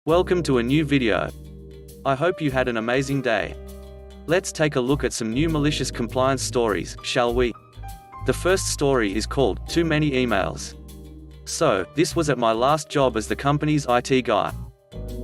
Welcome to a new video. I hope you had an amazing day. Let's take a look at some new malicious compliance stories, shall we? The first story is called, Too Many Emails. So, this was at my last job as the company's IT guy.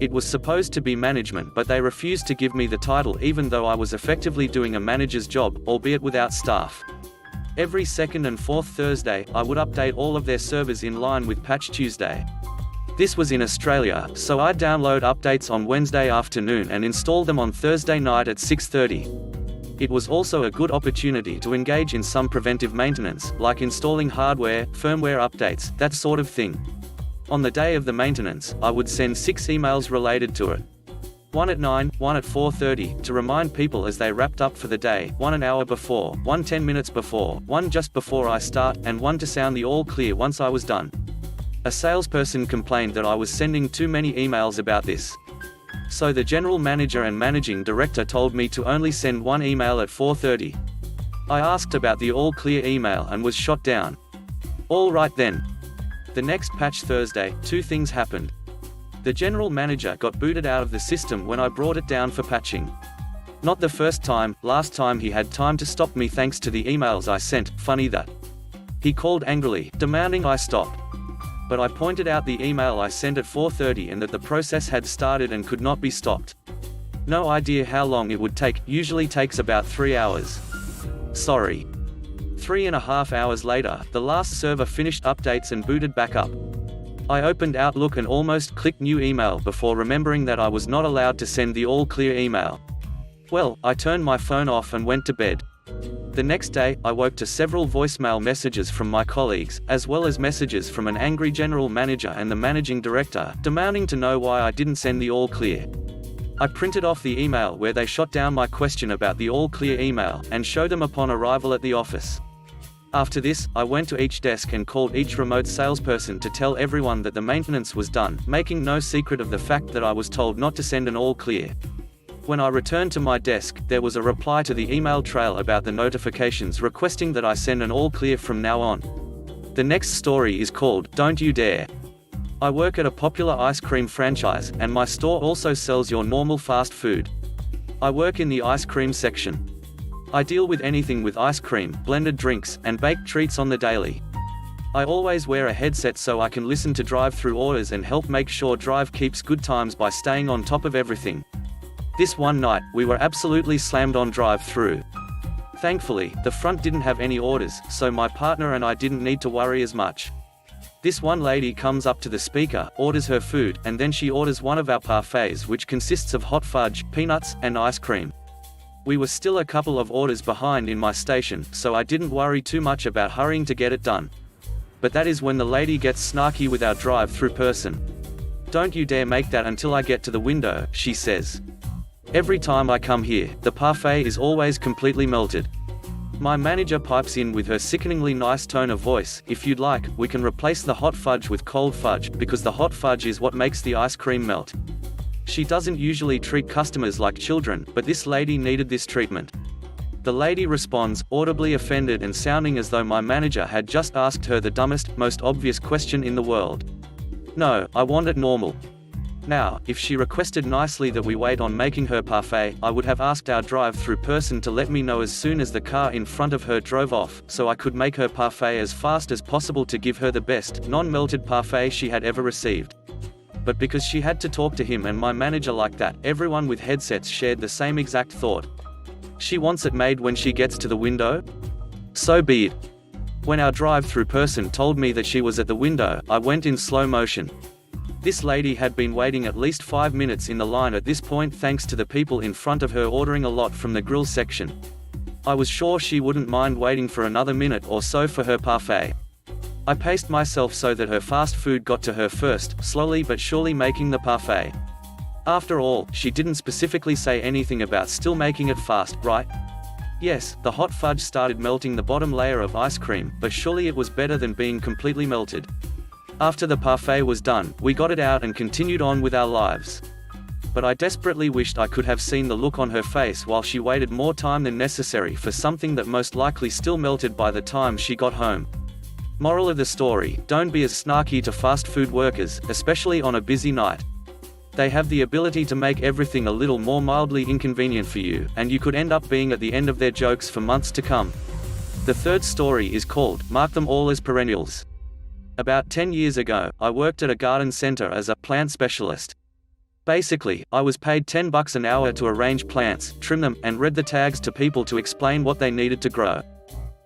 It was supposed to be management, but they refused to give me the title even though I was effectively doing a manager's job, albeit without staff. Every second and fourth Thursday, I would update all of their servers in line with Patch Tuesday. This was in Australia, so I'd download updates on Wednesday afternoon and install them on Thursday night at 6:30. It was also a good opportunity to engage in some preventive maintenance, like installing hardware, firmware updates, that sort of thing. On the day of the maintenance, I would send 6 emails related to it. One at 9, one at 4:30, to remind people as they wrapped up for the day, one an hour before, one 10 minutes before, one just before I start, and one to sound the all clear once I was done. A salesperson complained that I was sending too many emails about this. So the general manager and managing director told me to only send one email at 4:30. I asked about the all clear email and was shot down. All right then. The next Patch Thursday, 2 things happened. The general manager got booted out of the system when I brought it down for patching. Not the first time, last time he had time to stop me thanks to the emails I sent. Funny that. He called angrily, demanding I stop. But I pointed out the email I sent at 4:30 and that the process had started and could not be stopped. No idea how long it would take, usually takes about 3 hours. Sorry. 3.5 hours later, the last server finished updates and booted back up. I opened Outlook and almost clicked new email before remembering that I was not allowed to send the all clear email. Well, I turned my phone off and went to bed. The next day, I woke to several voicemail messages from my colleagues, as well as messages from an angry general manager and the managing director, demanding to know why I didn't send the all clear. I printed off the email where they shot down my question about the all clear email, and showed them upon arrival at the office. After this, I went to each desk and called each remote salesperson to tell everyone that the maintenance was done, making no secret of the fact that I was told not to send an all clear. When I returned to my desk, there was a reply to the email trail about the notifications requesting that I send an all clear from now on. The next story is called, Don't You Dare. I work at a popular ice cream franchise, and my store also sells your normal fast food. I work in the ice cream section. I deal with anything with ice cream, blended drinks, and baked treats on the daily. I always wear a headset so I can listen to drive-through orders and help make sure Drive keeps good times by staying on top of everything. This one night, we were absolutely slammed on drive-through. Thankfully, the front didn't have any orders, so my partner and I didn't need to worry as much. This one lady comes up to the speaker, orders her food, and then she orders one of our parfaits, which consists of hot fudge, peanuts, and ice cream. We were still a couple of orders behind in my station, so I didn't worry too much about hurrying to get it done. But that is when the lady gets snarky with our drive-through person. Don't you dare make that until I get to the window, she says. Every time I come here, the parfait is always completely melted. My manager pipes in with her sickeningly nice tone of voice, if you'd like, we can replace the hot fudge with cold fudge, because the hot fudge is what makes the ice cream melt. She doesn't usually treat customers like children, but this lady needed this treatment. The lady responds, audibly offended and sounding as though my manager had just asked her the dumbest, most obvious question in the world. No, I want it normal. Now, if she requested nicely that we wait on making her parfait, I would have asked our drive-through person to let me know as soon as the car in front of her drove off, so I could make her parfait as fast as possible to give her the best, non-melted parfait she had ever received. But because she had to talk to him and my manager like that, everyone with headsets shared the same exact thought. She wants it made when she gets to the window? So be it. When our drive-through person told me that she was at the window, I went in slow motion. This lady had been waiting at least 5 minutes in the line at this point thanks to the people in front of her ordering a lot from the grill section. I was sure she wouldn't mind waiting for another minute or so for her parfait. I paced myself so that her fast food got to her first, slowly but surely making the parfait. After all, she didn't specifically say anything about still making it fast, right? Yes, the hot fudge started melting the bottom layer of ice cream, but surely it was better than being completely melted. After the parfait was done, we got it out and continued on with our lives. But I desperately wished I could have seen the look on her face while she waited more time than necessary for something that most likely still melted by the time she got home. Moral of the story, don't be as snarky to fast food workers, especially on a busy night. They have the ability to make everything a little more mildly inconvenient for you, and you could end up being at the end of their jokes for months to come. The third story is called, Mark Them All as Perennials. About 10 years ago, I worked at a garden center as a plant specialist. Basically, I was paid $10 an hour to arrange plants, trim them, and read the tags to people to explain what they needed to grow.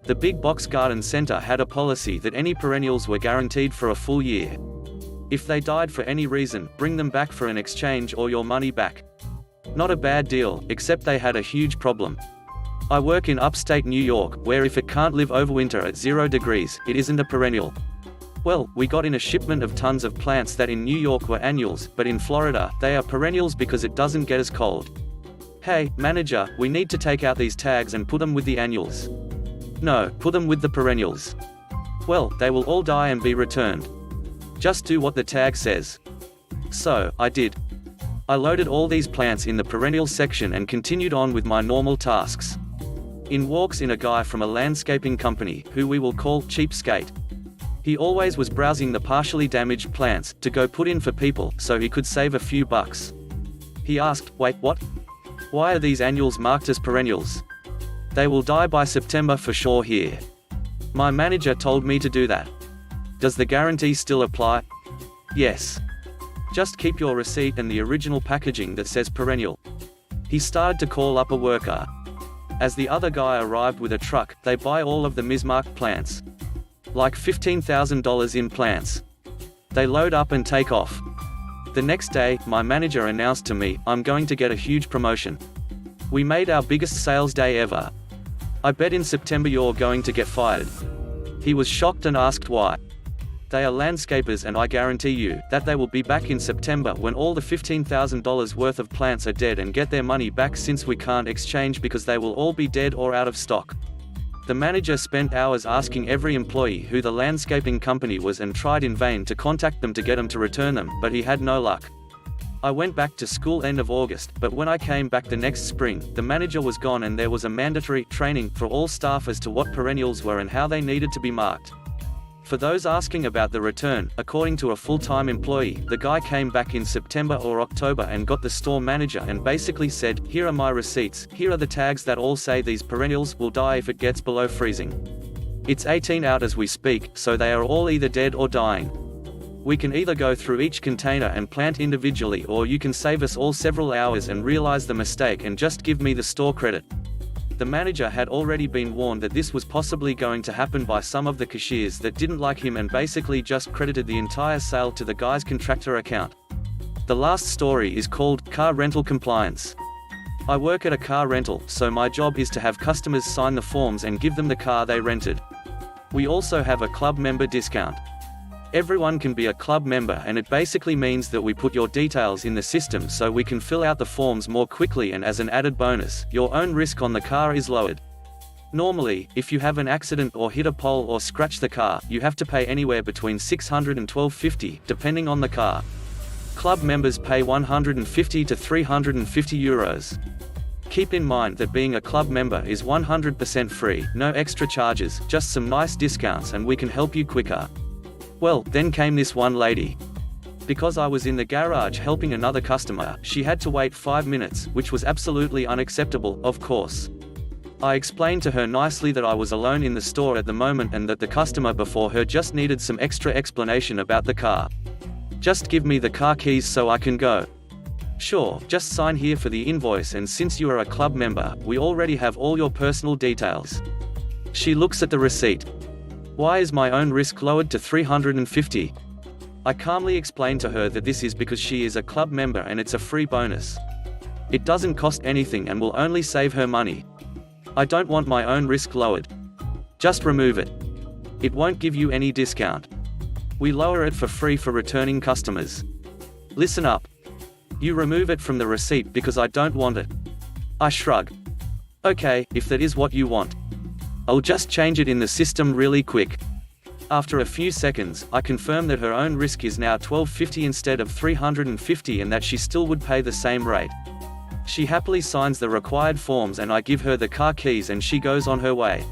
The big box garden center had a policy that any perennials were guaranteed for a full year. If they died for any reason, bring them back for an exchange or your money back. Not a bad deal, except they had a huge problem. I work in upstate New York, where if it can't live over winter at 0 degrees, it isn't a perennial. Well, we got in a shipment of tons of plants that in New York were annuals, but in Florida, they are perennials because it doesn't get as cold. Hey, manager, we need to take out these tags and put them with the annuals. No, put them with the perennials. Well, they will all die and be returned. Just do what the tag says. So, I did. I loaded all these plants in the perennial section and continued on with my normal tasks. In walks in a guy from a landscaping company, who we will call Cheapskate. He always was browsing the partially damaged plants, to go put in for people, so he could save a few bucks. He asked, wait, what? Why are these annuals marked as perennials? They will die by September for sure here. My manager told me to do that. Does the guarantee still apply? Yes. Just keep your receipt and the original packaging that says perennial. He started to call up a worker. As the other guy arrived with a truck, they buy all of the mismarked plants. Like $15,000 in plants. They load up and take off. The next day, my manager announced to me, I'm going to get a huge promotion. We made our biggest sales day ever. I bet in September you're going to get fired. He was shocked and asked why. They are landscapers and I guarantee you, that they will be back in September when all the $15,000 worth of plants are dead and get their money back since we can't exchange because they will all be dead or out of stock. The manager spent hours asking every employee who the landscaping company was and tried in vain to contact them to get them to return them, but he had no luck. I went back to school end of August, but when I came back the next spring, the manager was gone and there was a mandatory training for all staff as to what perennials were and how they needed to be marked. For those asking about the return, according to a full-time employee, the guy came back in September or October and got the store manager and basically said, here are my receipts, here are the tags that all say these perennials will die if it gets below freezing. It's 18 out as we speak, so they are all either dead or dying. We can either go through each container and plant individually, or you can save us all several hours and realize the mistake and just give me the store credit. The manager had already been warned that this was possibly going to happen by some of the cashiers that didn't like him and basically just credited the entire sale to the guy's contractor account. The last story is called Car Rental Compliance. I work at a car rental, so my job is to have customers sign the forms and give them the car they rented. We also have a club member discount. Everyone can be a club member and it basically means that we put your details in the system so we can fill out the forms more quickly, and as an added bonus, your own risk on the car is lowered. Normally, if you have an accident or hit a pole or scratch the car, you have to pay anywhere between $600 and $1250, depending on the car. Club members pay €150 to €350. Keep in mind that being a club member is 100% free, no extra charges, just some nice discounts, and we can help you quicker. Well, then came this one lady. Because I was in the garage helping another customer, she had to wait 5 minutes, which was absolutely unacceptable, of course. I explained to her nicely that I was alone in the store at the moment and that the customer before her just needed some extra explanation about the car. Just give me the car keys so I can go. Sure, just sign here for the invoice, and since you are a club member, we already have all your personal details. She looks at the receipt. Why is my own risk lowered to $350? I calmly explained to her that this is because she is a club member and it's a free bonus. It doesn't cost anything and will only save her money. I don't want my own risk lowered. Just remove it. It won't give you any discount. We lower it for free for returning customers. Listen up. You remove it from the receipt because I don't want it. I shrug. Okay, if that is what you want. I'll just change it in the system really quick. After a few seconds, I confirm that her own risk is now $1250 instead of $350 and that she still would pay the same rate. She happily signs the required forms and I give her the car keys and she goes on her way.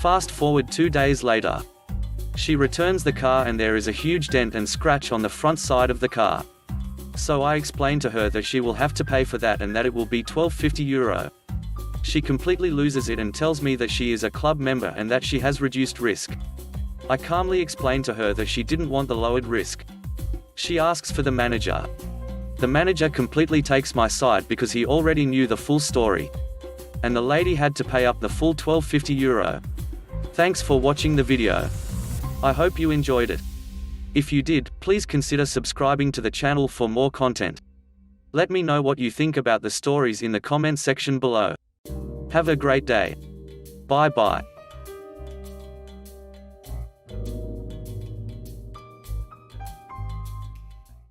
Fast forward 2 days later. She returns the car and there is a huge dent and scratch on the front side of the car. So I explained to her that she will have to pay for that and that it will be €12.50. She completely loses it and tells me that she is a club member and that she has reduced risk. I calmly explained to her that she didn't want the lowered risk. She asks for the manager. The manager completely takes my side because he already knew the full story. And the lady had to pay up the full €12.50. Thanks for watching the video. I hope you enjoyed it. If you did, please consider subscribing to the channel for more content. Let me know what you think about the stories in the comment section below. Have a great day. Bye bye.